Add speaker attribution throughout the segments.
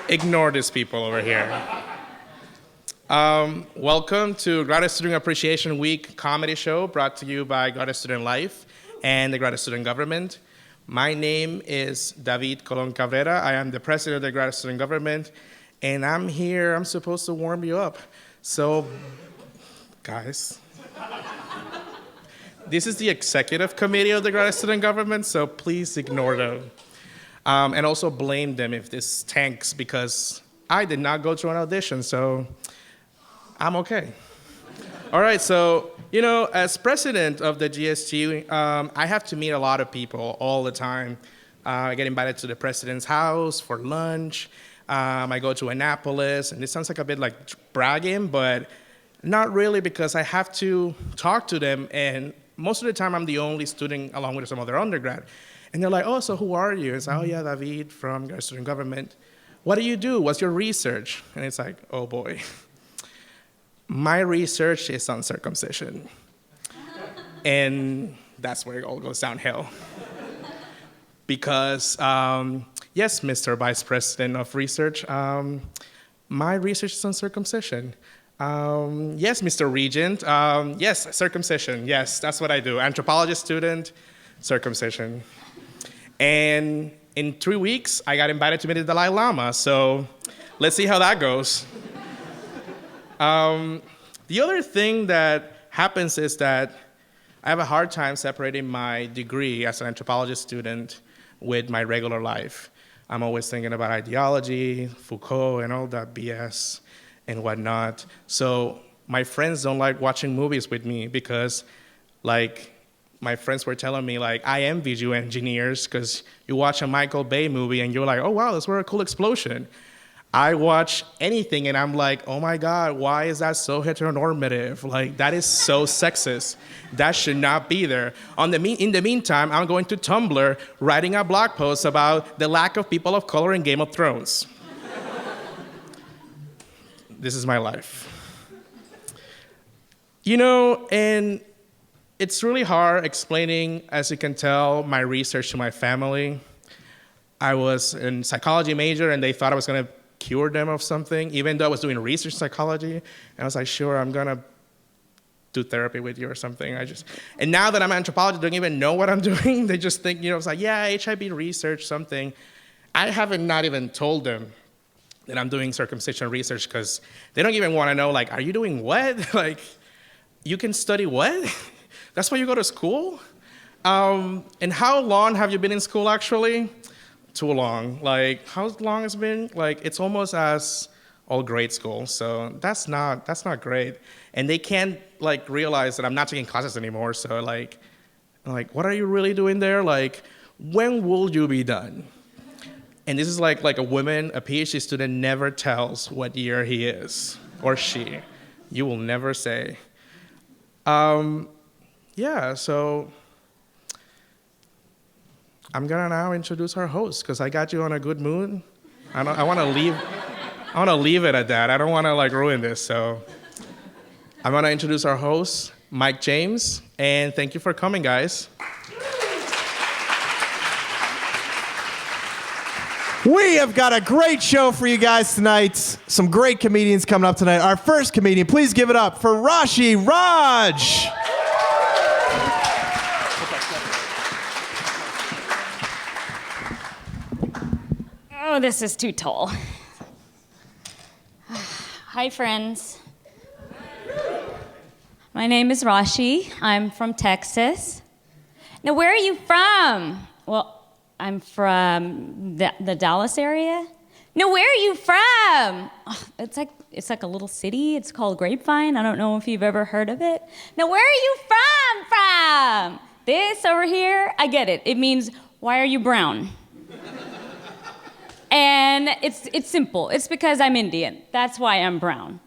Speaker 1: Ignore these people over here. Welcome to Graduate Student Appreciation Week comedy show brought to you by Graduate Student Life and the Graduate Student Government. My name is David Colon Cabrera. I am the president of the Graduate Student Government, and I'm here. I'm supposed to warm you up. So, guys, this is the executive committee of the Graduate Student Government, so please ignore them. And also blame them if this tanks, because I did not go through an audition, so I'm okay. All right, so, as president of the GSG, I have to meet a lot of people all the time. I get invited to the president's house for lunch. I go to Annapolis, and this sounds like a bit like bragging, but not really, because I have to talk to them, and most of the time I'm the only student along with some other undergrad. And they're like, oh, so who are you? It's like, oh yeah, David from Graduate Student Government. What do you do? What's your research? And it's like, oh boy. My research is on circumcision. And that's where it all goes downhill. Because, yes, Mr. Vice President of Research, my research is on circumcision. Yes, Mr. Regent, yes, circumcision. Yes, that's what I do. Anthropology student, circumcision. And in 3 weeks, I got invited to meet the Dalai Lama, so let's see how that goes. The other thing that happens is that I have a hard time separating my degree as an anthropology student with my regular life. I'm always thinking about ideology, Foucault, and all that BS and whatnot. So my friends don't like watching movies with me because, my friends were telling me, I am visual engineers because you watch a Michael Bay movie and you're like, oh, wow, that's where a cool explosion. I watch anything and I'm like, oh my God, why is that so heteronormative? That is so sexist. That should not be there. In the meantime, I'm going to Tumblr writing a blog post about the lack of people of color in Game of Thrones. This is my life. And it's really hard explaining, as you can tell, my research to my family. I was a psychology major and they thought I was going to cure them of something, even though I was doing research psychology. And I was like, sure, I'm going to do therapy with you or something. And now that I'm an anthropologist, they don't even know what I'm doing. They just think, it's like, yeah, HIV research, something. I haven't not even told them that I'm doing circumcision research because they don't even want to know, are you doing what? You can study what? That's why you go to school? And how long have you been in school, actually? Too long. How long has it been? It's almost as all grade school, so that's not great. And they can't, realize that I'm not taking classes anymore, so, what are you really doing there? When will you be done? And this is like a woman, a PhD student never tells what year he is, or she. You will never say. Yeah, so I'm gonna now introduce our host because I got you on a good mood. I want to leave it at that. I don't want to ruin this. So I'm gonna introduce our host, Mike James, and thank you for coming, guys.
Speaker 2: We have got a great show for you guys tonight. Some great comedians coming up tonight. Our first comedian, please give it up for Rashi Raj.
Speaker 3: Oh, this is too tall. Hi, friends. My name is Rashee. I'm from Texas. Now, where are you from? Well, I'm from the Dallas area. No, where are you from? Oh, it's like a little city. It's called Grapevine. I don't know if you've ever heard of it. Now, where are you from? This over here, I get it. It means, why are you brown? And it's simple. It's because I'm Indian. That's why I'm brown.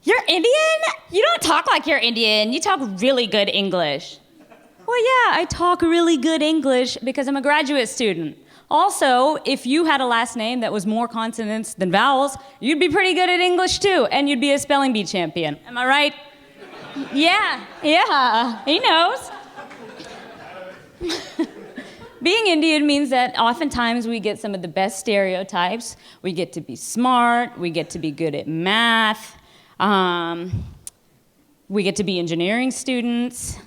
Speaker 3: You're Indian? You don't talk like you're Indian. You talk really good English. Well, yeah, I talk really good English because I'm a graduate student. Also, if you had a last name that was more consonants than vowels, you'd be pretty good at English too, and you'd be a spelling bee champion. Am I right? Yeah, he knows. Being Indian means that oftentimes we get some of the best stereotypes. We get to be smart, we get to be good at math, we get to be engineering students.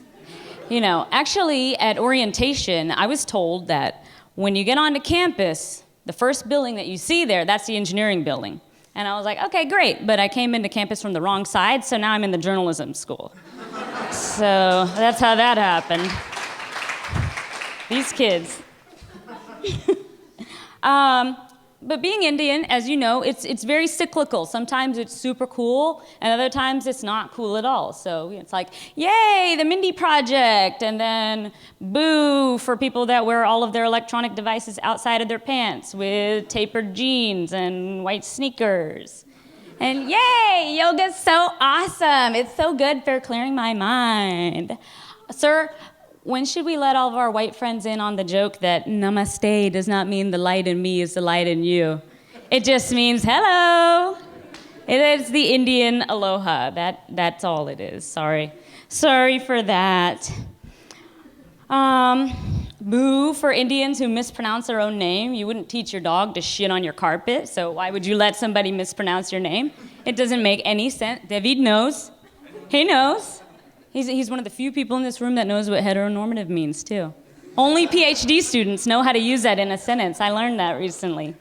Speaker 3: You know, actually at orientation, I was told that when you get onto campus, the first building that you see there, that's the engineering building. And I was like, okay, great, but I came into campus from the wrong side, so now I'm in the journalism school. So that's how that happened. These kids. But being Indian, as you know, it's very cyclical. Sometimes it's super cool, and other times it's not cool at all. So it's like, yay, the Mindy Project, and then boo for people that wear all of their electronic devices outside of their pants with tapered jeans and white sneakers. And yay, yoga's so awesome. It's so good for clearing my mind. Sir, when should we let all of our white friends in on the joke that namaste does not mean the light in me is the light in you? It just means hello. It's the Indian aloha. That's all it is. Sorry for that. Boo for Indians who mispronounce their own name. You wouldn't teach your dog to shit on your carpet, so why would you let somebody mispronounce your name? It doesn't make any sense. David knows. He knows. He's one of the few people in this room that knows what heteronormative means, too. Only PhD students know how to use that in a sentence. I learned that recently.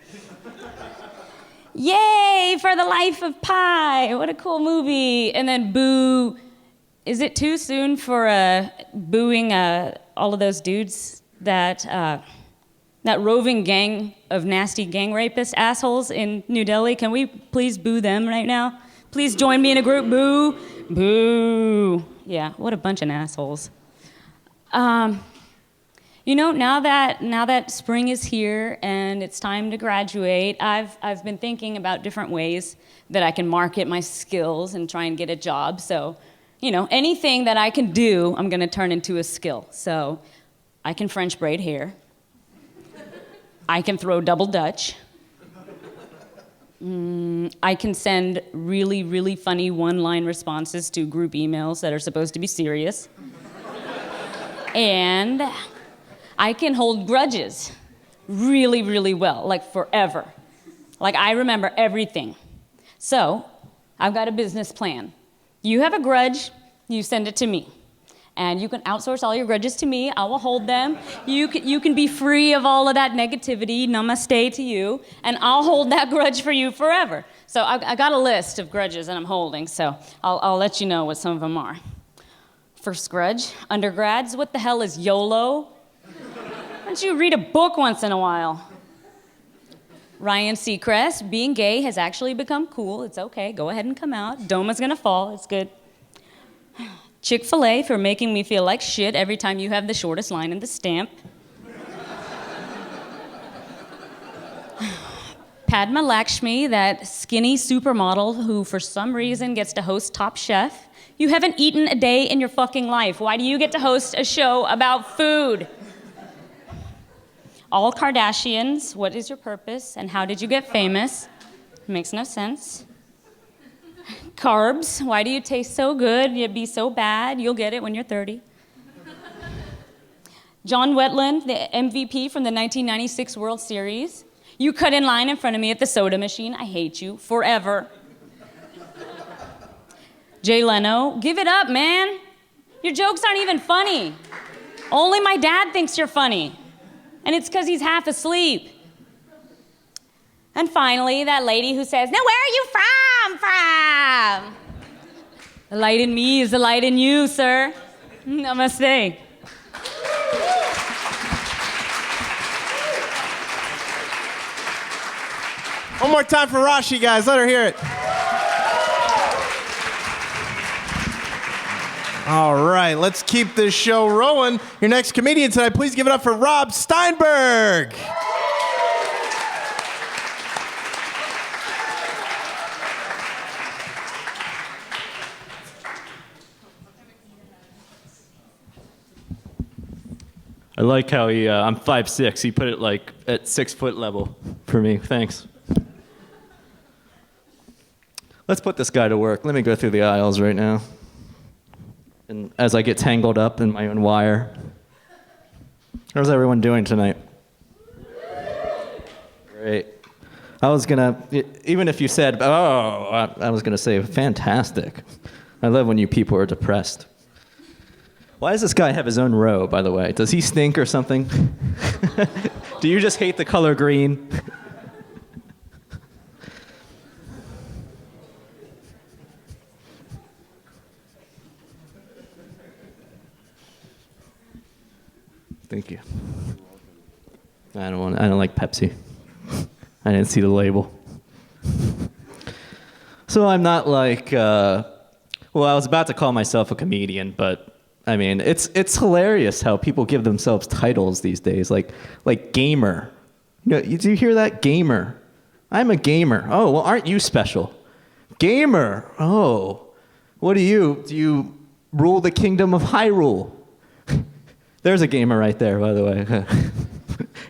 Speaker 3: Yay for The Life of Pi. What a cool movie. And then boo. Is it too soon for booing all of those dudes that roving gang of nasty gang rapist assholes in New Delhi? Can we please boo them right now? Please join me in a group. Boo. Boo. Yeah, what a bunch of assholes. You know, now that spring is here and it's time to graduate, I've been thinking about different ways that I can market my skills and try and get a job. So, you know, anything that I can do, I'm gonna turn into a skill. So, I can French braid hair. I can throw double Dutch. I can send really, really funny one-line responses to group emails that are supposed to be serious. And I can hold grudges really, really well, like forever. Like I remember everything. So I've got a business plan. You have a grudge, you send it to me. And you can outsource all your grudges to me. I will hold them. You can be free of all of that negativity. Namaste to you. And I'll hold that grudge for you forever. So I got a list of grudges that I'm holding. So I'll let you know what some of them are. First grudge, undergrads. What the hell is YOLO? Why don't you read a book once in a while? Ryan Seacrest, being gay has actually become cool. It's okay. Go ahead and come out. Doma's gonna fall. It's good. Chick-fil-A for making me feel like shit every time you have the shortest line in the stamp. Padma Lakshmi, that skinny supermodel who for some reason gets to host Top Chef. You haven't eaten a day in your fucking life. Why do you get to host a show about food? All Kardashians, what is your purpose and how did you get famous? Makes no sense. Carbs, why do you taste so good yet be so bad? You'll get it when you're 30. John Wetland, the MVP from the 1996 World Series. You cut in line in front of me at the soda machine. I hate you forever. Jay Leno, give it up, man. Your jokes aren't even funny. Only my dad thinks you're funny. And it's because he's half asleep. And finally, that lady who says, now where are you from? The light in me is the light in you, sir. Namaste.
Speaker 2: One more time for Rashee, guys. Let her hear it. All right, let's keep this show rolling. Your next comedian tonight, please give it up for Rob Steinberg.
Speaker 4: I like how I'm 5'6". He put it like at 6 foot level for me. Thanks. Let's put this guy to work. Let me go through the aisles right now. And as I get tangled up in my own wire. How's everyone doing tonight? Great. I was gonna, even if you said, oh, I was gonna say fantastic. I love when you people are depressed. Why does this guy have his own row, by the way? Does he stink or something? Do you just hate the color green? Thank you. I don't like Pepsi. I didn't see the label. So I'm not like, well, I was about to call myself a comedian, but I mean, it's hilarious how people give themselves titles these days, like gamer. You know, do you hear that? Gamer. I'm a gamer. Oh, well, aren't you special? Gamer. Oh, what do you rule the kingdom of Hyrule? There's a gamer right there, by the way.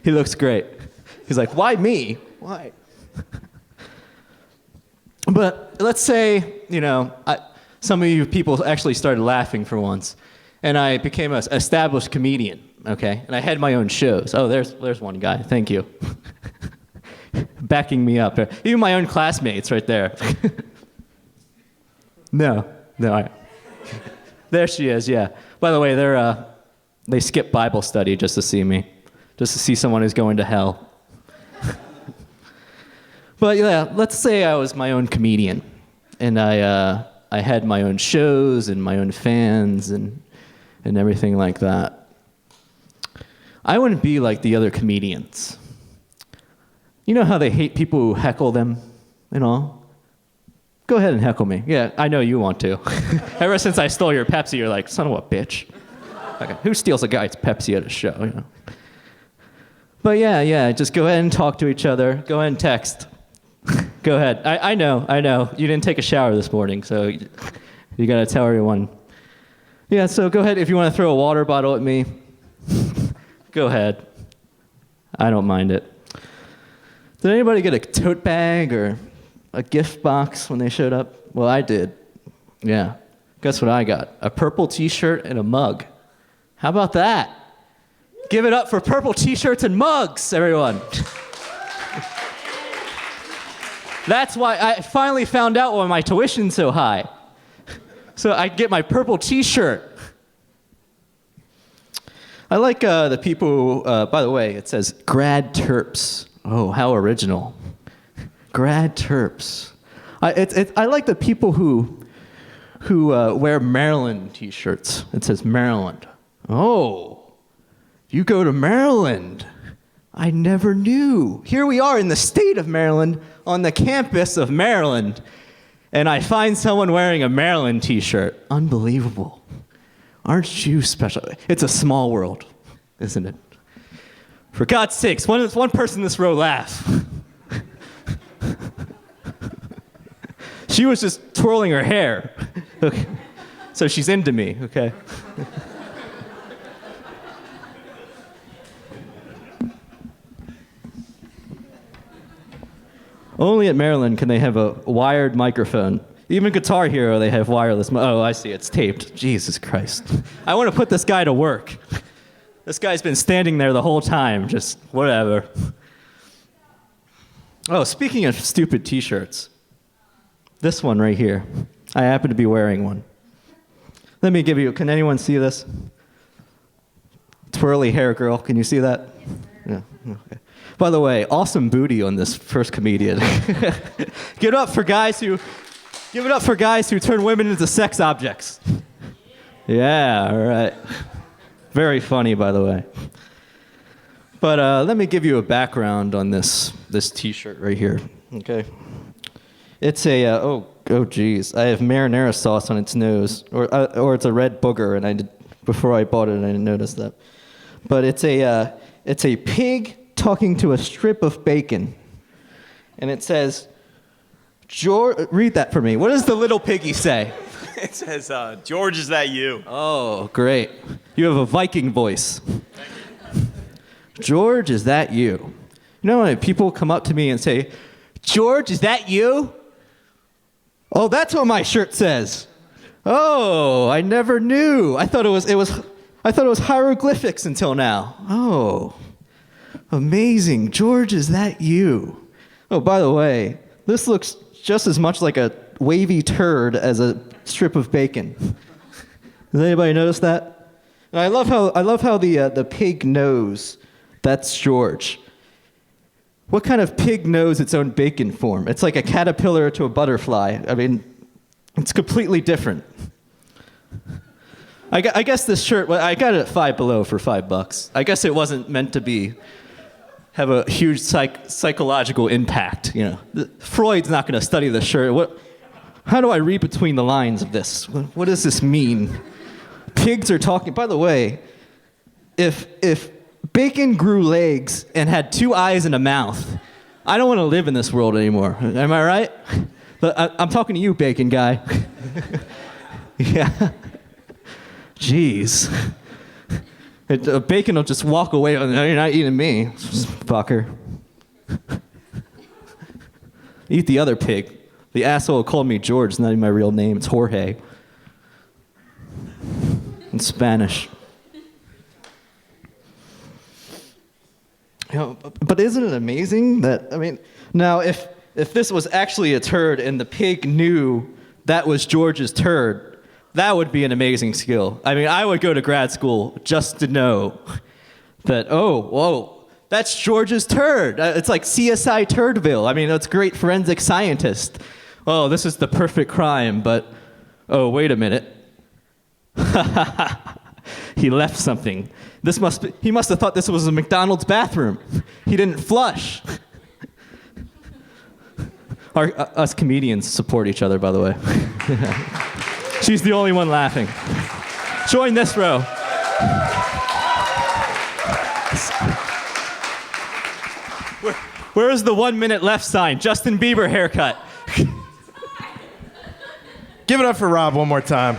Speaker 4: He looks great. He's like, why me? Why? But let's say, some of you people actually started laughing for once, and I became an established comedian, okay? And I had my own shows. Oh, there's one guy. Thank you. Backing me up. Even my own classmates right there. No. There she is, yeah. By the way, they skip Bible study just to see me, just to see someone who's going to hell. But yeah, let's say I was my own comedian, and I had my own shows and my own fans and everything like that. I wouldn't be like the other comedians. You know how they hate people who heckle them and all? Go ahead and heckle me. Yeah, I know you want to. Ever since I stole your Pepsi, you're like, son of a bitch. Okay, who steals a guy's Pepsi at a show? But yeah, just go ahead and talk to each other. Go ahead and text. Go ahead. I know. You didn't take a shower this morning, so you got to tell everyone. Yeah, so go ahead. If you want to throw a water bottle at me, go ahead. I don't mind it. Did anybody get a tote bag or a gift box when they showed up? Well, I did. Yeah. Guess what I got? A purple t-shirt and a mug. How about that? Give it up for purple t-shirts and mugs, everyone. That's why I finally found out why my tuition's so high. So I get my purple t-shirt. I like the people who, by the way, it says grad terps. Oh, how original. Grad terps. I like the people who wear Maryland t-shirts. It says Maryland. Oh, you go to Maryland. I never knew. Here we are in the state of Maryland, on the campus of Maryland, and I find someone wearing a Maryland t-shirt. Unbelievable. Aren't you special? It's a small world, isn't it? For God's sakes, one person in this row laugh. She was just twirling her hair. Okay. So she's into me, okay? Only at Maryland can they have a wired microphone. Even Guitar Hero, they have wireless. Oh, I see. It's taped. Jesus Christ. I want to put this guy to work. This guy's been standing there the whole time, just whatever. Oh, speaking of stupid t-shirts, this one right here. I happen to be wearing one. Let me give you, can anyone see this? Twirly hair girl, can you see that? Yeah, okay. By the way, awesome booty on this first comedian. Give it up for guys who turn women into sex objects. Yeah, all right. Very funny, by the way. But let me give you a background on this T-shirt right here. Okay. It's a oh geez, I have marinara sauce on its nose, or it's a red booger, and before I bought it, I didn't notice that. But it's a pig talking to a strip of bacon, and it says, read that for me. What does the little piggy say?
Speaker 5: It says, George, is that you?
Speaker 4: Oh, great. You have a Viking voice. George, is that you? You know when people come up to me and say, George, is that you? Oh, that's what my shirt says. Oh, I never knew. I thought it was I thought it was hieroglyphics until now. Oh, amazing. George, is that you? Oh, by the way, this looks just as much like a wavy turd as a strip of bacon. Does anybody notice that? And I love how the pig knows that's George. What kind of pig knows its own bacon form? It's like a caterpillar to a butterfly. I mean, it's completely different. I guess this shirt, well, I got it at Five Below for $5. I guess it wasn't meant to have a huge psychological impact. You know, Freud's not going to study this shirt. How do I read between the lines of this? What does this mean? Pigs are talking. By the way, if bacon grew legs and had 2 eyes and a mouth, I don't want to live in this world anymore. Am I right? But I'm talking to you, bacon guy. Yeah. Jeez. Bacon will just walk away. You're not eating me, fucker. Eat the other pig. The asshole called me George. It's not even my real name. It's Jorge. In Spanish. You know, but isn't it amazing that, I mean, now if this was actually a turd and the pig knew that was George's turd, that would be an amazing skill. I mean, I would go to grad school just to know that, oh, whoa, that's George's turd. It's like CSI Turdville. I mean, it's great forensic scientist. Oh, this is the perfect crime, but, oh, wait a minute. He left something. He must have thought this was a McDonald's bathroom. He didn't flush. Us comedians support each other, by the way. She's the only one laughing. Join this row. Where is the 1 minute left sign? Justin Bieber haircut.
Speaker 2: Give it up for Rob one more time.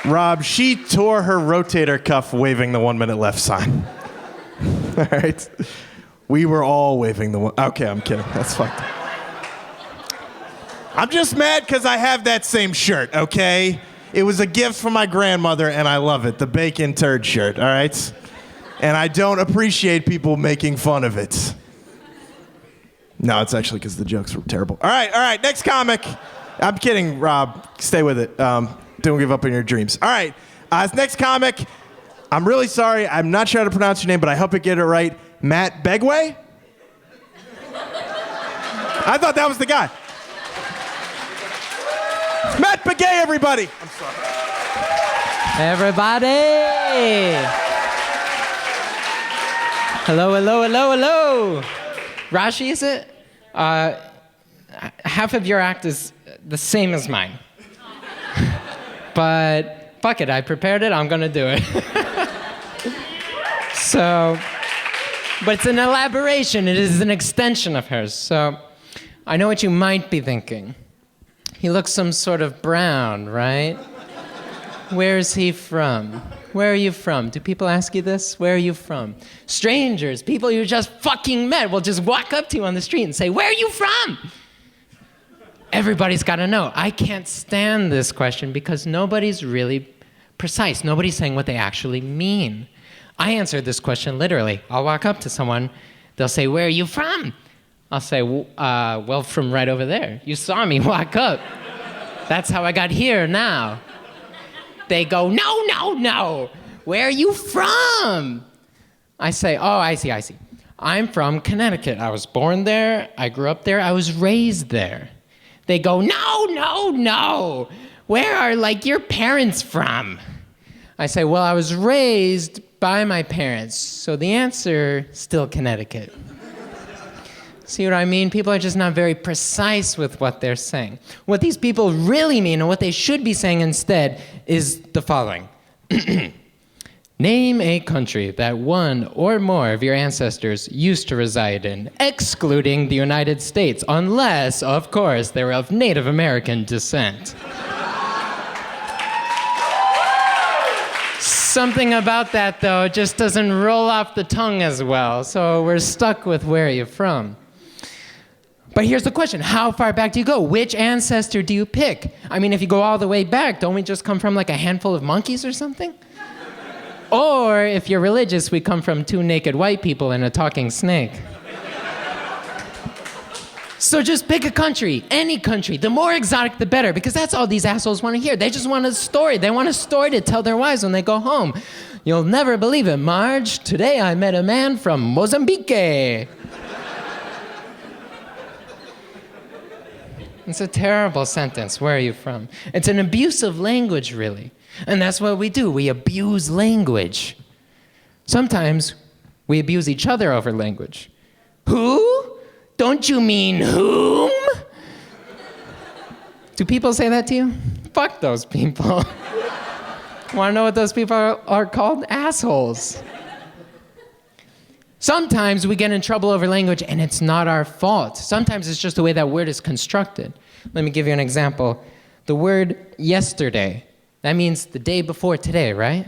Speaker 2: Rob, she tore her rotator cuff waving the 1 minute left sign. All right. We were all waving the one. Okay, I'm kidding. That's fucked up. I'm just mad because I have that same shirt, okay? It was a gift from my grandmother, and I love it. The bacon turd shirt, all right? And I don't appreciate people making fun of it. No, it's actually because the jokes were terrible. All right, next comic. I'm kidding, Rob. Stay with it. Don't give up on your dreams. All right, next comic. I'm really sorry. I'm not sure how to pronounce your name, but I hope I get it right. Matt Beguay? I thought that was the guy. Matt Begué, everybody. I'm sorry.
Speaker 6: Everybody. Hello. Rashi, is it? Half of your act is the same as mine. But fuck it, I prepared it, I'm gonna do it. But it's an elaboration, it is an extension of hers. So I know what you might be thinking. He looks some sort of brown, right? Where is he from? Where are you from? Do people ask you this? Where are you from? Strangers, people you just fucking met will just walk up to you on the street and say, where are you from? Everybody's got to know. I can't stand this question because nobody's really precise. Nobody's saying what they actually mean. I answered this question literally. I'll walk up to someone. They'll say, where are you from? I'll say, well, from right over there. You saw me walk up. That's how I got here now. They go, no. Where are you from? I say, oh, I see. I'm from Connecticut. I was born there. I grew up there. I was raised there. They go, no. Where are, your parents from? I say, well, I was raised by my parents. So the answer, still Connecticut. See what I mean? People are just not very precise with what they're saying. What these people really mean and what they should be saying instead is the following. Name a country that one or more of your ancestors used to reside in, excluding the United States, unless, of course, they were of Native American descent. Something about that, though, just doesn't roll off the tongue as well, so we're stuck with where you're from. But here's the question. How far back do you go? Which ancestor do you pick? I mean, if you go all the way back, don't we just come from like a handful of monkeys or something? Or if you're religious, we come from 2 naked white people and a talking snake. So just pick a country, any country. The more exotic, the better, because that's all these assholes want to hear. They just want a story. They want a story to tell their wives when they go home. You'll never believe it, Marge. Today I met a man from Mozambique. It's a terrible sentence. Where are you from? It's an abuse of language, really. And that's what we do. We abuse language. Sometimes we abuse each other over language. Who? Don't you mean whom? Do people say that to you? Fuck those people. Want to know what those people are called? Assholes. Sometimes we get in trouble over language and it's not our fault. Sometimes it's just the way that word is constructed. Let me give you an example. The word yesterday, that means the day before today, right?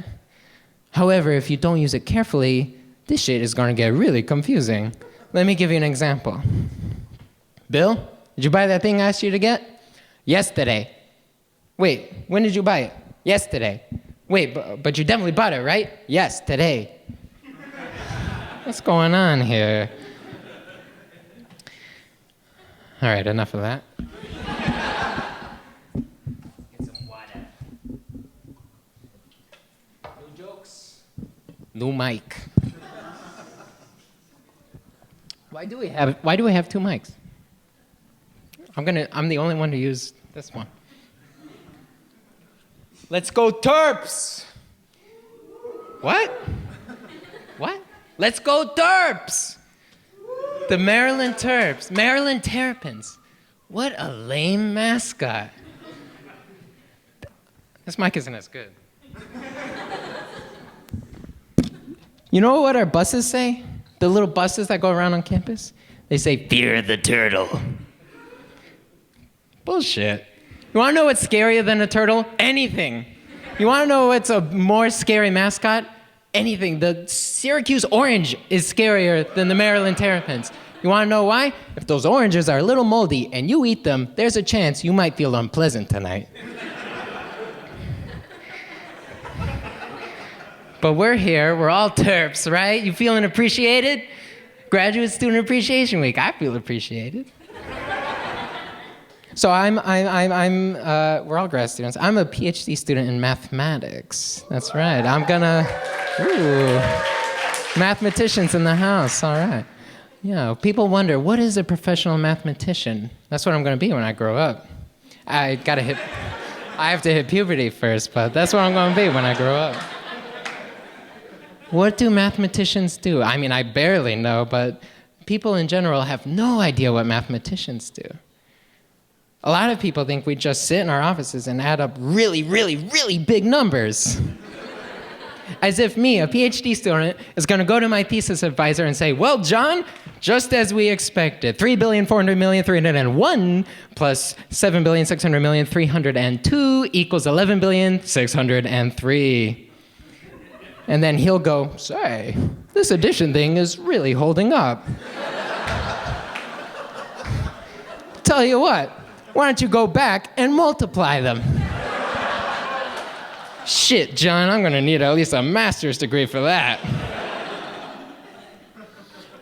Speaker 6: However, if you don't use it carefully, this shit is going to get really confusing. Let me give you an example. Bill, did you buy that thing I asked you to get? Yesterday. Wait, when did you buy it? Yesterday. Wait, but you definitely bought it, right? Yes, today. What's going on here? All right, enough of that. Get some water. No jokes. No mic. Why do we have 2 mics? I'm the only one to use this one. Let's go Terps! What? What? Let's go Terps! The Maryland Terps, Maryland Terrapins. What a lame mascot. This mic isn't as good. You know what our buses say? The little buses that go around on campus? They say, "Fear the turtle." Bullshit. You wanna know what's scarier than a turtle? Anything. You wanna know what's a more scary mascot? Anything. The Syracuse Orange is scarier than the Maryland Terrapins. You wanna know why? If those oranges are a little moldy and you eat them, there's a chance you might feel unpleasant tonight. But we're here, we're all Terps, right? You feeling appreciated? Graduate Student Appreciation Week, I feel appreciated. So we're all grad students. I'm a PhD student in mathematics. That's right, mathematicians in the house, all right. Yeah, people wonder, what is a professional mathematician? That's what I'm gonna be when I grow up. I have to hit puberty first, but that's what I'm gonna be when I grow up. What do mathematicians do? I mean, I barely know, but people in general have no idea what mathematicians do. A lot of people think we just sit in our offices and add up really, really, really big numbers. As if me, a PhD student, is going to go to my thesis advisor and say, "Well, John, just as we expected, 3,400,301 plus 7,600,302 equals 11,603." And then he'll go, "Say, this addition thing is really holding up." Tell you what, why don't you go back and multiply them? Shit, John, I'm gonna need at least a master's degree for that.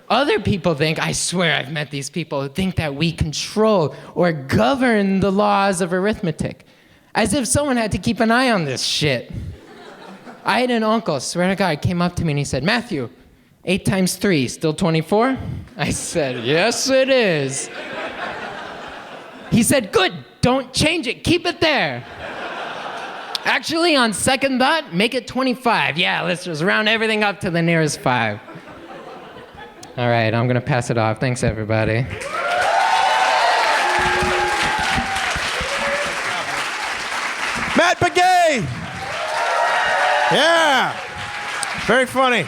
Speaker 6: Other people think, I swear I've met these people who think that we control or govern the laws of arithmetic, as if someone had to keep an eye on this shit. I had an uncle, swear to God, came up to me and he said, "Matthew, 8 times 3, still 24? I said, "Yes, it is." He said, "Good, don't change it, keep it there." Actually, on second thought, make it 25. Yeah, let's just round everything up to the nearest 5. All right, I'm gonna pass it off. Thanks, everybody.
Speaker 2: Matt Begué! Yeah! Very funny.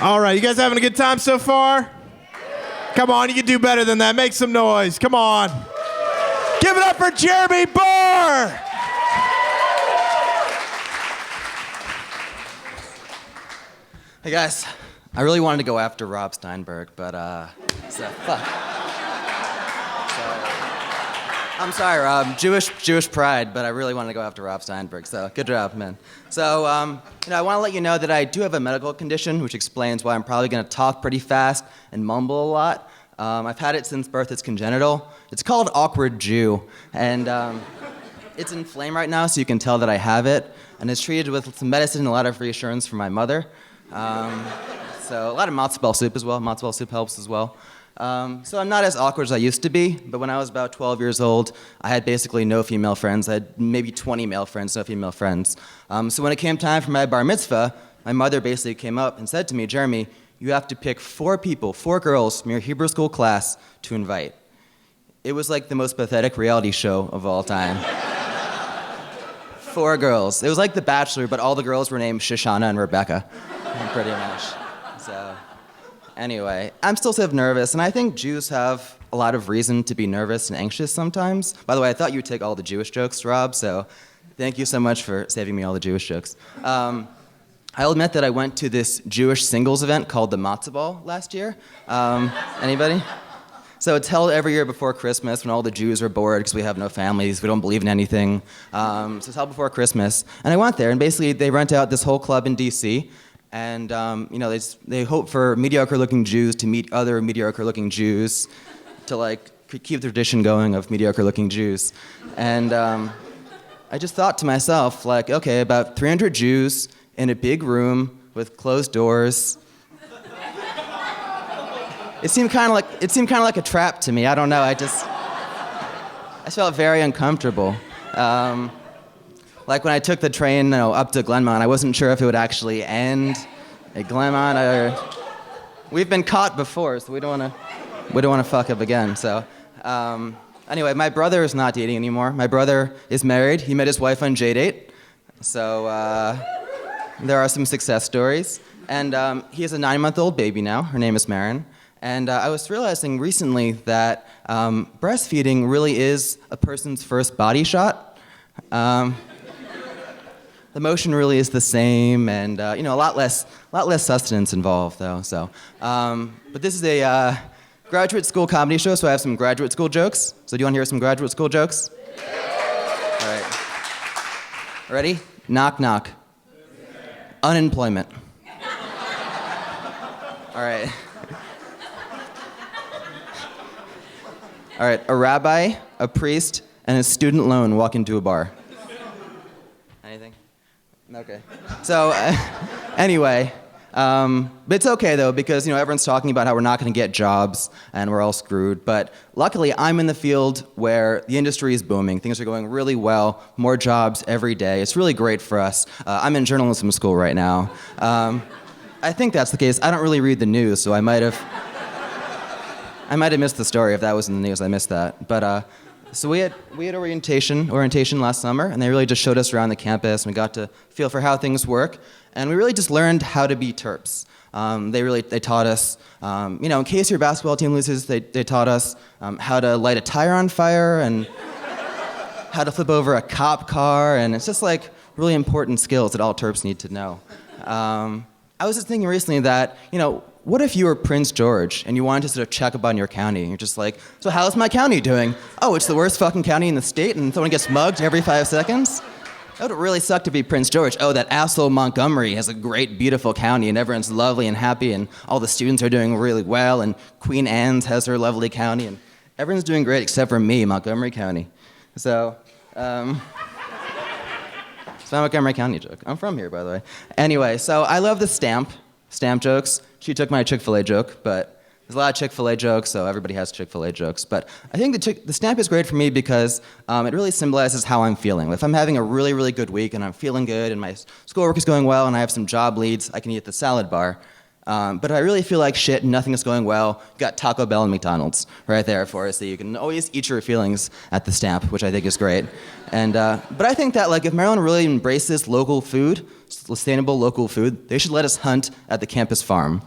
Speaker 2: All right, you guys having a good time so far? Come on, you can do better than that. Make some noise. Come on. Give it up for Jeremy Barr!
Speaker 7: Hey guys, I really wanted to go after Rob Steinberg, but fuck. I'm sorry, Rob. Jewish pride, but I really wanted to go after Rob Steinberg. So good job, man. So I want to let you know that I do have a medical condition, which explains why I'm probably going to talk pretty fast and mumble a lot. I've had it since birth. It's congenital. It's called awkward Jew, and it's inflamed right now, so you can tell that I have it. And it's treated with some medicine and a lot of reassurance from my mother. So a lot of matzo ball soup as well. Matzo ball soup helps as well. So I'm not as awkward as I used to be, but when I was about 12 years old, I had basically no female friends. I had maybe 20 male friends, no female friends. So when it came time for my bar mitzvah, my mother basically came up and said to me, Jeremy, you have to pick 4 people, 4 girls from your Hebrew school class to invite. It was like the most pathetic reality show of all time. 4 girls. It was like The Bachelor, but all the girls were named Shoshana and Rebecca, pretty much. So anyway, I'm still sort of nervous, and I think Jews have a lot of reason to be nervous and anxious sometimes. By the way, I thought you would take all the Jewish jokes, Rob, so thank you so much for saving me all the Jewish jokes. I'll admit that I went to this Jewish singles event called the Matzo Ball last year. Anybody? So it's held every year before Christmas when all the Jews are bored because we have no families, we don't believe in anything. So it's held before Christmas. And I went there, and basically they rent out this whole club in D.C., and they hope for mediocre-looking Jews to meet other mediocre-looking Jews to like keep the tradition going of mediocre-looking Jews. And I just thought to myself, like, okay, about 300 Jews in a big room with closed doors. It seemed kind of like a trap to me. I don't know. I felt very uncomfortable. Like when I took the train up to Glenmont, I wasn't sure if it would actually end at Glenmont. We've been caught before, so we don't want to fuck up again. So anyway, my brother is not dating anymore. My brother is married. He met his wife on JDate. So there are some success stories. And he has a 9-month-old baby now. Her name is Marin. And I was realizing recently that breastfeeding really is a person's first body shot. The motion really is the same, and a lot less sustenance involved, though. So, but this is a graduate school comedy show, so I have some graduate school jokes. So, do you want to hear some graduate school jokes? All right. Ready? Knock, knock. Unemployment. All right. All right, a rabbi, a priest, and a student loan walk into a bar. Anything? Okay. So, anyway, but it's okay though, because everyone's talking about how we're not going to get jobs and we're all screwed. But luckily, I'm in the field where the industry is booming. Things are going really well. More jobs every day. It's really great for us. I'm in journalism school right now. I think that's the case. I don't really read the news, so I might have missed the story if that was in the news. I missed that. But so we had orientation last summer, and they really just showed us around the campus, and we got to feel for how things work, and we really just learned how to be Terps. They taught us, in case your basketball team loses, they taught us how to light a tire on fire and how to flip over a cop car, and it's just like really important skills that all Terps need to know. I was just thinking recently that, what if you were Prince George and you wanted to sort of check up on your county? You're just like, so how's my county doing? Oh, it's the worst fucking county in the state and someone gets mugged every 5 seconds? That would really suck to be Prince George. Oh, that asshole Montgomery has a great, beautiful county and everyone's lovely and happy and all the students are doing really well and Queen Anne's has her lovely county and everyone's doing great except for me, Montgomery County. So, it's my Montgomery County joke. I'm from here, by the way. Anyway, so I love the stamp jokes. She took my Chick-fil-A joke, but there's a lot of Chick-fil-A jokes, so everybody has Chick-fil-A jokes. But I think the stamp is great for me because it really symbolizes how I'm feeling. If I'm having a really, really good week and I'm feeling good and my schoolwork is going well and I have some job leads, I can eat at the salad bar. But I really feel like shit and nothing is going well. You got Taco Bell and McDonald's right there for us, so you can always eat your feelings at the stamp, which I think is great. And but I think that if Maryland really embraces local food, sustainable local food, they should let us hunt at the campus farm.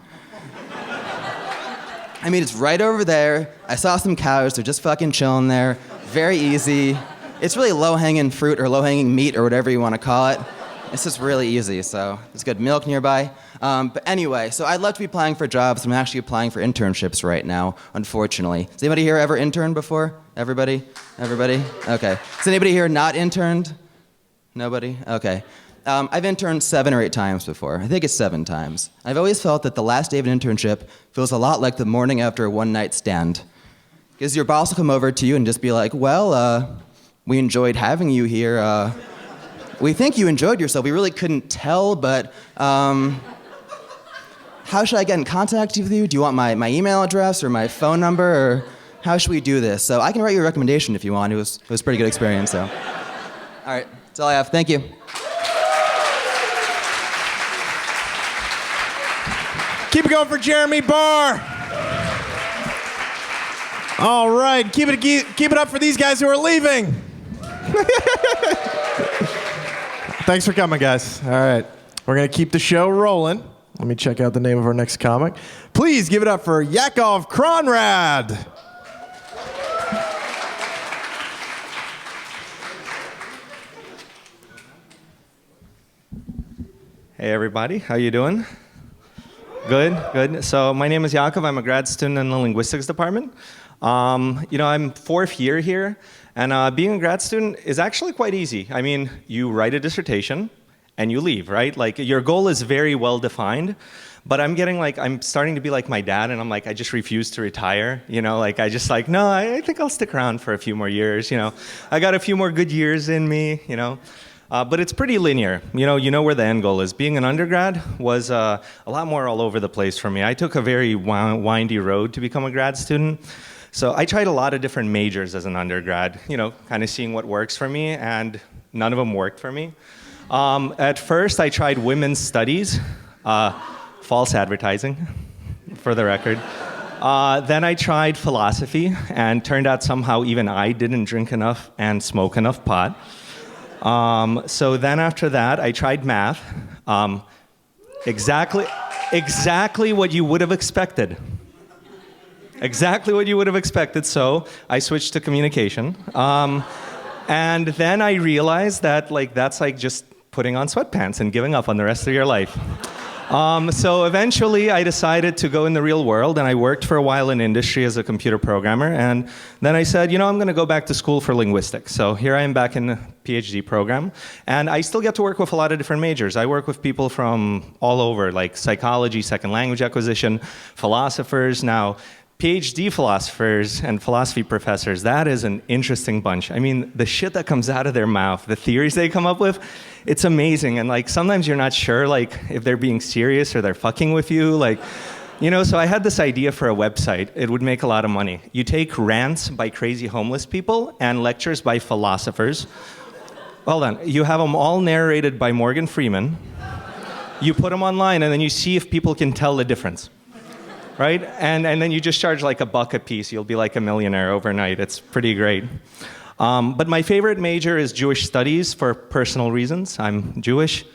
Speaker 7: I mean, it's right over there. I saw some cows. They're just fucking chilling there. Very easy. It's really low-hanging fruit or low-hanging meat or whatever you want to call it. It's just really easy, so there's good milk nearby. But anyway, so I'd love to be applying for jobs. I'm actually applying for internships right now, unfortunately. Has anybody here ever interned before? Everybody? Everybody? Okay. Has anybody here not interned? Nobody? Okay. I've interned 7 or 8 times before. I think it's 7 times. I've always felt that the last day of an internship feels a lot like the morning after a one-night stand. Because your boss will come over to you and just be like, well, we enjoyed having you here. We think you enjoyed yourself. We really couldn't tell, but how should I get in contact with you? Do you want my email address or my phone number, or how should we do this? So I can write you a recommendation if you want. It was a pretty good experience, so. All right, that's all I have. Thank you.
Speaker 2: Keep it going for Jeremy Barr. All right, keep it up for these guys who are leaving. Thanks for coming, guys. All right, we're gonna keep the show rolling. Let me check out the name of our next comic. Please give it up for Yakov Kronrod.
Speaker 8: Hey everybody, how you doing? Good, good. So my name is Yakov. I'm a grad student in the Linguistics department. I'm 4th year here, and being a grad student is actually quite easy. I mean, you write a dissertation and you leave, right? Like, your goal is very well defined, but I'm starting to be like my dad, and I'm like, I just refuse to retire. No, I think I'll stick around for a few more years. I got a few more good years in me, But it's pretty linear. You know where the end goal is. Being an undergrad was a lot more all over the place for me. I took a very windy road to become a grad student. So I tried a lot of different majors as an undergrad, kind of seeing what works for me, and none of them worked for me. At first, I tried women's studies, false advertising, for the record. Then I tried philosophy, and turned out somehow even I didn't drink enough and smoke enough pot. So then after that, I tried math. Exactly what you would have expected. Exactly what you would have expected. So I switched to communication. And then I realized that that's like just putting on sweatpants and giving up on the rest of your life. So eventually I decided to go in the real world, and I worked for a while in industry as a computer programmer, and then I said, I'm going to go back to school for linguistics. So here I am back in the PhD program, and I still get to work with a lot of different majors. I work with people from all over, like psychology, second language acquisition, philosophers. Now, PhD philosophers and philosophy professors, that is an interesting bunch. I mean, the shit that comes out of their mouth, the theories they come up with, it's amazing. And sometimes you're not sure if they're being serious or they're fucking with you. So I had this idea for a website. It would make a lot of money. You take rants by crazy homeless people and lectures by philosophers. Hold on. You have them all narrated by Morgan Freeman. You put them online, and then you see if people can tell the difference. Right? And then you just charge $1 a piece. You'll be like a millionaire overnight. It's pretty great. But my favorite major is Jewish studies for personal reasons. I'm Jewish.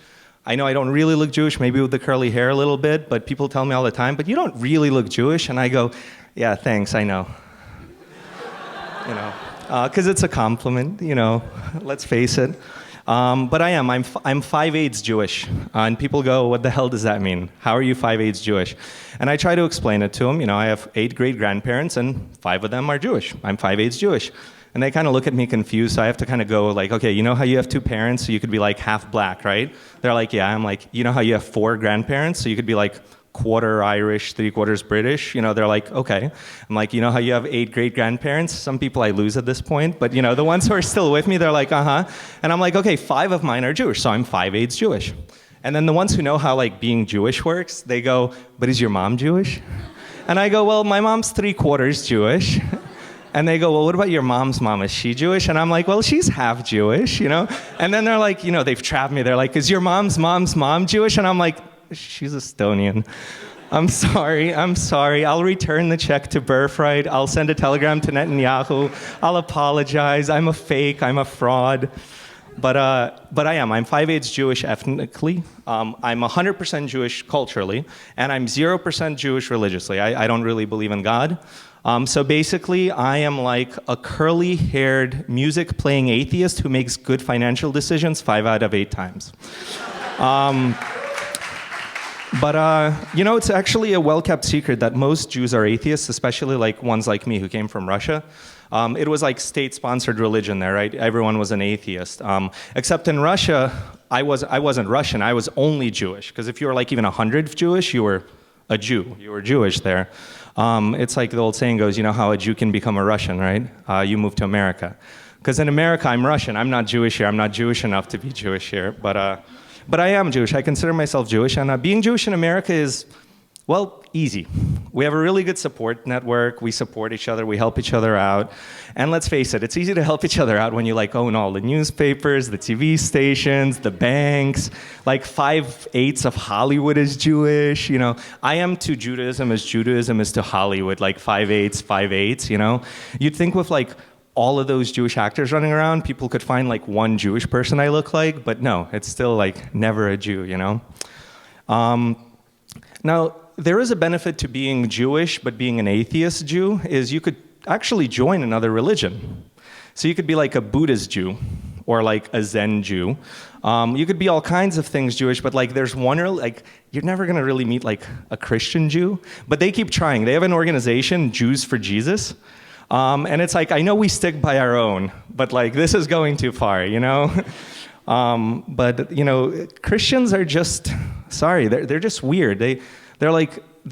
Speaker 8: I know I don't really look Jewish, maybe with the curly hair a little bit, but people tell me all the time, but you don't really look Jewish. And I go, yeah, thanks, I know. Because it's a compliment, let's face it. But I am. I'm 5/8 Jewish. And people go, what the hell does that mean? How are you 5/8 Jewish? And I try to explain it to them. I have 8 great-grandparents, and 5 of them are Jewish. I'm 5/8 Jewish. And they kind of look at me confused, so I have to kind of go okay, you know how you have 2 parents, so you could be half black, right? They're like, yeah. I'm like, you know how you have 4 grandparents, so you could be quarter Irish, 3/4 British? They're like, okay. I'm like, you know how you have 8 great-grandparents? Some people I lose at this point, but the ones who are still with me, they're like, uh-huh. And I'm like, okay, 5 of mine are Jewish, so I'm 5/8 Jewish. And then the ones who know how being Jewish works, they go, but is your mom Jewish? And I go, well, my mom's 3/4 Jewish. And they go, well, what about your mom's mom? Is she Jewish? And I'm like, well, she's half Jewish, And then they're like, they've trapped me. They're like, is your mom's mom Jewish? And I'm like, she's Estonian. I'm sorry. I'll return the check to Birthright. I'll send a telegram to Netanyahu. I'll apologize. I'm a fake. I'm a fraud. But I am. I'm 5/8 Jewish ethnically. I'm 100% Jewish culturally. And I'm 0% Jewish religiously. I don't really believe in God. So basically, I am like a curly-haired, music-playing atheist who makes good financial decisions 5 out of 8 times. But it's actually a well-kept secret that most Jews are atheists, especially like ones like me who came from Russia. It was like state-sponsored religion there, right? Everyone was an atheist. Except in Russia, I wasn't Russian. I was only Jewish. Because if you were like even 100 Jewish, you were a Jew. You were Jewish there. It's like the old saying goes, you know how a Jew can become a Russian, right? You move to America. Because in America, I'm Russian. I'm not Jewish here. I'm not Jewish enough to be Jewish here. But I am Jewish. I consider myself Jewish. And being Jewish in America is, well, easy. We have a really good support network. We support each other. We help each other out. And let's face it, it's easy to help each other out when you like own all the newspapers, the TV stations, the banks. Like 5/8 of Hollywood is Jewish. I am to Judaism as Judaism is to Hollywood. Like 5/8. You'd think with like all of those Jewish actors running around, people could find like one Jewish person I look like, but no, it's still like never a Jew, Now, there is a benefit to being Jewish, but being an atheist Jew is you could actually join another religion. So you could be like a Buddhist Jew or like a Zen Jew. You could be all kinds of things Jewish, but like there's one, you're never gonna really meet like a Christian Jew, but they keep trying. They have an organization, Jews for Jesus. And it's like, I know we stick by our own, but like this is going too far, But Christians are just, sorry, they're just weird. They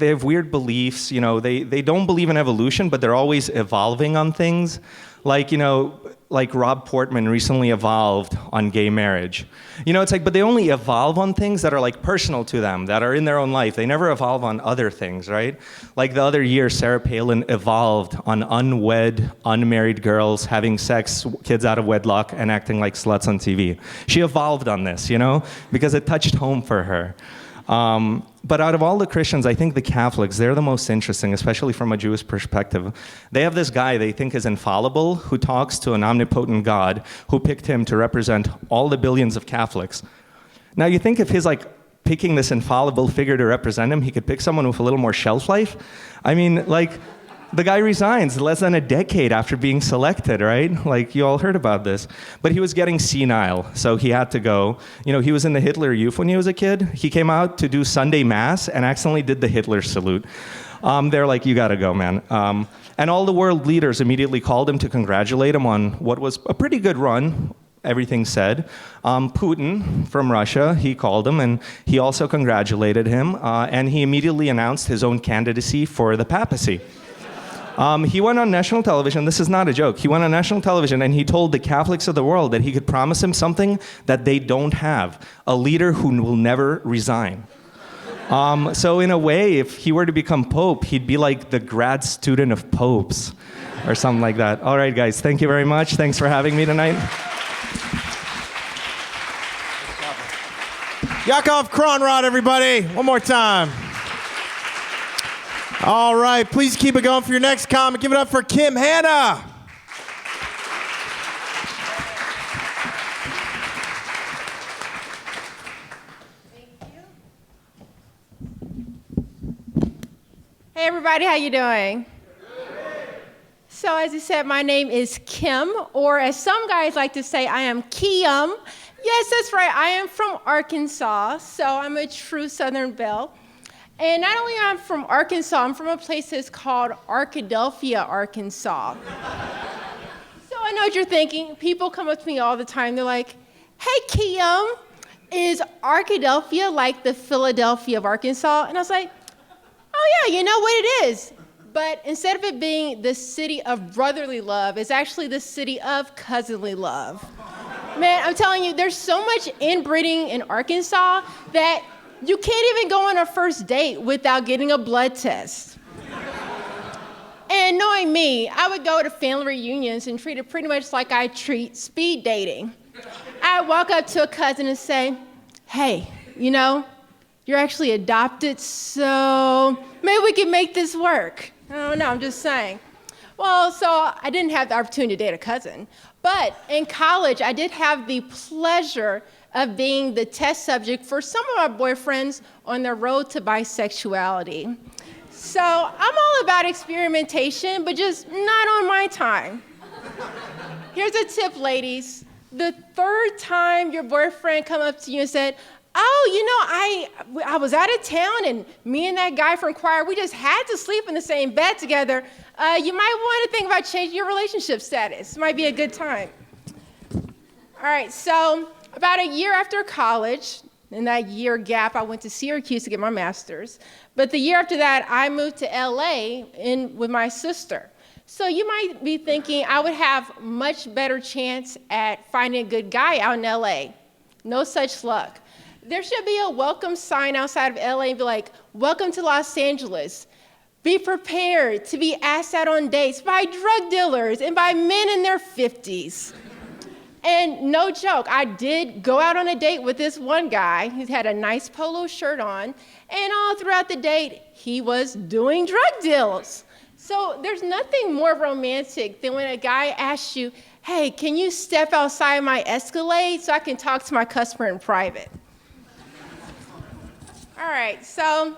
Speaker 8: have weird beliefs, they don't believe in evolution, but they're always evolving on things. Like Rob Portman recently evolved on gay marriage. It's like, but they only evolve on things that are like personal to them, that are in their own life. They never evolve on other things, right? Like the other year, Sarah Palin evolved on unwed, unmarried girls having sex, kids out of wedlock, and acting like sluts on TV. She evolved on this, because it touched home for her. But out of all the Christians, I think the Catholics, they're the most interesting, especially from a Jewish perspective. They have this guy they think is infallible who talks to an omnipotent God who picked him to represent all the billions of Catholics. Now you think if he's like picking this infallible figure to represent him, he could pick someone with a little more shelf life? I mean, like, the guy resigns less than a decade after being selected, right? Like, you all heard about this. But he was getting senile, so he had to go. He was in the Hitler Youth when he was a kid. He came out to do Sunday Mass and accidentally did the Hitler salute. They're like, you gotta go, man. And all the world leaders immediately called him to congratulate him on what was a pretty good run, everything said. Putin from Russia, he called him, and he also congratulated him. And he immediately announced his own candidacy for the papacy. He went on national television, this is not a joke, he went on national television and he told the Catholics of the world that he could promise them something that they don't have, a leader who will never resign. So in a way, if he were to become Pope, he'd be like the grad student of popes or something like that. All right, guys, thank you very much. Thanks for having me tonight.
Speaker 2: Yakov Kronrod, everybody. One more time. All right, please keep it going for your next comic. Give it up for Kim Hanna.
Speaker 9: Thank you. Hey everybody, how you doing? So as you said, my name is Kim, or as some guys like to say, I am Kiem. Yes, that's right, I am from Arkansas, so I'm a true Southern belle. And not only am I from Arkansas, I'm from a place that's called Arkadelphia, Arkansas. So I know what you're thinking. People come up to me all the time. They're like, hey, Kiem, is Arkadelphia like the Philadelphia of Arkansas? And I was like, oh yeah, you know what it is. But instead of it being the city of brotherly love, it's actually the city of cousinly love. Man, I'm telling you, there's so much inbreeding in Arkansas that you can't even go on a first date without getting a blood test. And knowing me, I would go to family reunions and treat it pretty much like I treat speed dating. I'd walk up to a cousin and say, hey, you're actually adopted, so maybe we can make this work. I don't know, I'm just saying. Well, so I didn't have the opportunity to date a cousin, but in college, I did have the pleasure of being the test subject for some of my boyfriends on their road to bisexuality. So I'm all about experimentation, but just not on my time. Here's a tip, ladies. The third time your boyfriend come up to you and said, oh, I was out of town and me and that guy from choir, we just had to sleep in the same bed together. You might want to think about changing your relationship status. Might be a good time. All right, so about a year after college, in that year gap, I went to Syracuse to get my master's. But the year after that, I moved to LA with my sister. So you might be thinking I would have much better chance at finding a good guy out in LA. No such luck. There should be a welcome sign outside of LA and be like, welcome to Los Angeles. Be prepared to be asked out on dates by drug dealers and by men in their 50s. And no joke, I did go out on a date with this one guy who had a nice polo shirt on, and all throughout the date, he was doing drug deals. So there's nothing more romantic than when a guy asks you, hey, can you step outside my Escalade so I can talk to my customer in private? All right, so,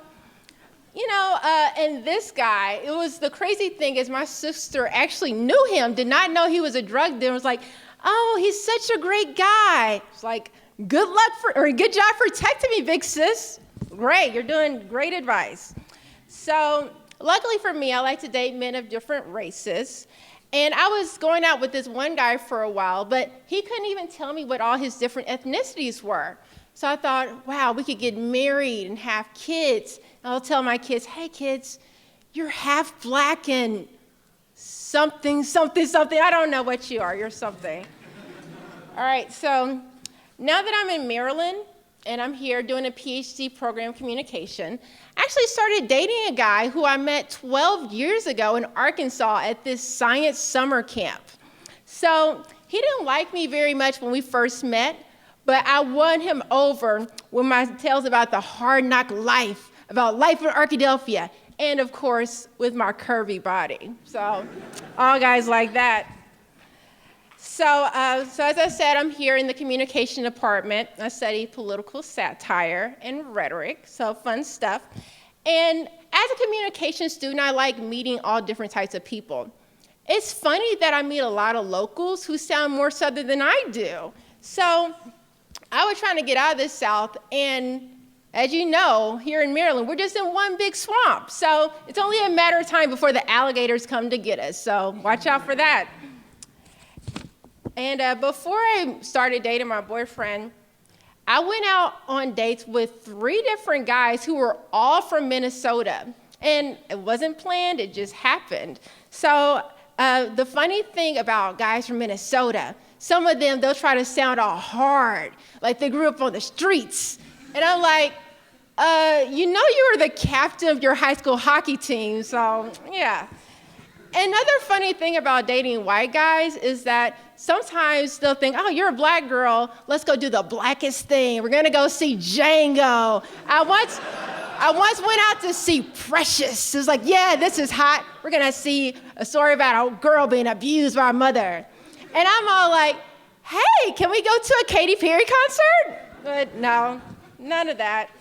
Speaker 9: and this guy, it was the crazy thing is my sister actually knew him, did not know he was a drug dealer, was like, oh, he's such a great guy. It's like, good job protecting me, big sis. Great, you're doing great advice. So luckily for me, I like to date men of different races. And I was going out with this one guy for a while, but he couldn't even tell me what all his different ethnicities were. So I thought, wow, we could get married and have kids. And I'll tell my kids, hey kids, you're half black and something. I don't know what you are. You're something. All right, so now that I'm in Maryland and I'm here doing a PhD program in communication, I actually started dating a guy who I met 12 years ago in Arkansas at this science summer camp. So he didn't like me very much when we first met, but I won him over with my tales about the hard knock life, about life in Arkadelphia, and of course, with my curvy body. So all guys like that. So as I said, I'm here in the communication department. I study political satire and rhetoric, so fun stuff. And as a communication student, I like meeting all different types of people. It's funny that I meet a lot of locals who sound more Southern than I do. So I was trying to get out of the South, and as you know, here in Maryland, we're just in one big swamp. So it's only a matter of time before the alligators come to get us. So watch out for that. And before I started dating my boyfriend, I went out on dates with 3 different guys who were all from Minnesota. And it wasn't planned, it just happened. So the funny thing about guys from Minnesota, some of them, they'll try to sound all hard, like they grew up on the streets. And I'm like, you were the captain of your high school hockey team, so yeah. Another funny thing about dating white guys is that sometimes they'll think, oh, you're a black girl, let's go do the blackest thing. We're gonna go see Django. I once went out to see Precious. It was like, yeah, this is hot. We're gonna see a story about a girl being abused by her mother. And I'm all like, hey, can we go to a Katy Perry concert? But no, none of that.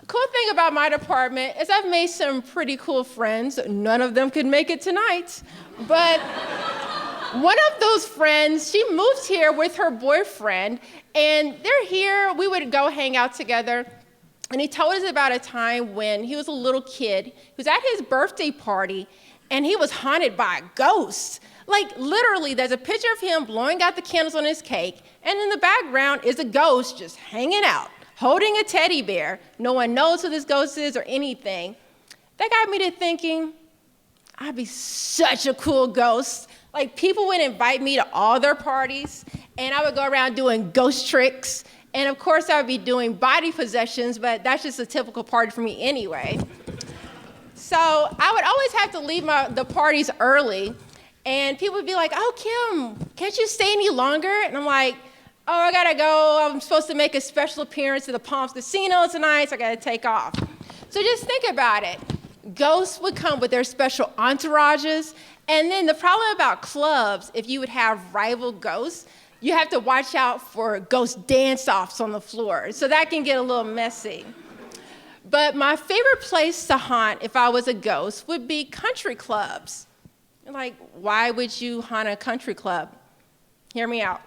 Speaker 9: Cool thing about my department is I've made some pretty cool friends. None of them could make it tonight. But one of those friends, she moved here with her boyfriend, and they're here. We would go hang out together. And he told us about a time when he was a little kid. He was at his birthday party, and he was haunted by a ghost. Like, literally, there's a picture of him blowing out the candles on his cake, and in the background is a ghost just hanging out, holding a teddy bear. No one knows who this ghost is or anything. That got me to thinking, I'd be such a cool ghost. Like, people would invite me to all their parties, and I would go around doing ghost tricks. And of course, I would be doing body possessions, but that's just a typical party for me anyway. So I would always have to leave the parties early, and people would be like, oh, Kim, can't you stay any longer? And I'm like, oh, I gotta go. I'm supposed to make a special appearance at the Palms Casino tonight, so I gotta take off. So just think about it. Ghosts would come with their special entourages, and then the problem about clubs, if you would have rival ghosts, you have to watch out for ghost dance-offs on the floor. So that can get a little messy. But my favorite place to haunt if I was a ghost would be country clubs. Like, why would you haunt a country club? Hear me out.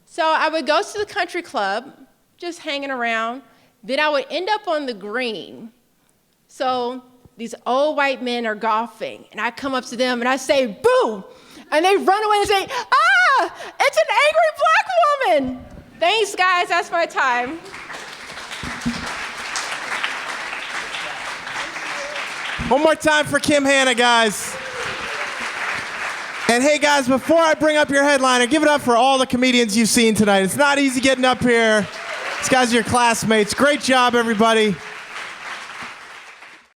Speaker 9: So I would go to the country club, just hanging around. Then I would end up on the green. So these old white men are golfing, and I come up to them and I say, boo! And they run away and say, ah, it's an angry black woman. Thanks, guys, that's my time.
Speaker 2: One more time for Kim Hanna, guys. And hey, guys, before I bring up your headliner, give it up for all the comedians you've seen tonight. It's not easy getting up here. These guys are your classmates. Great job, everybody.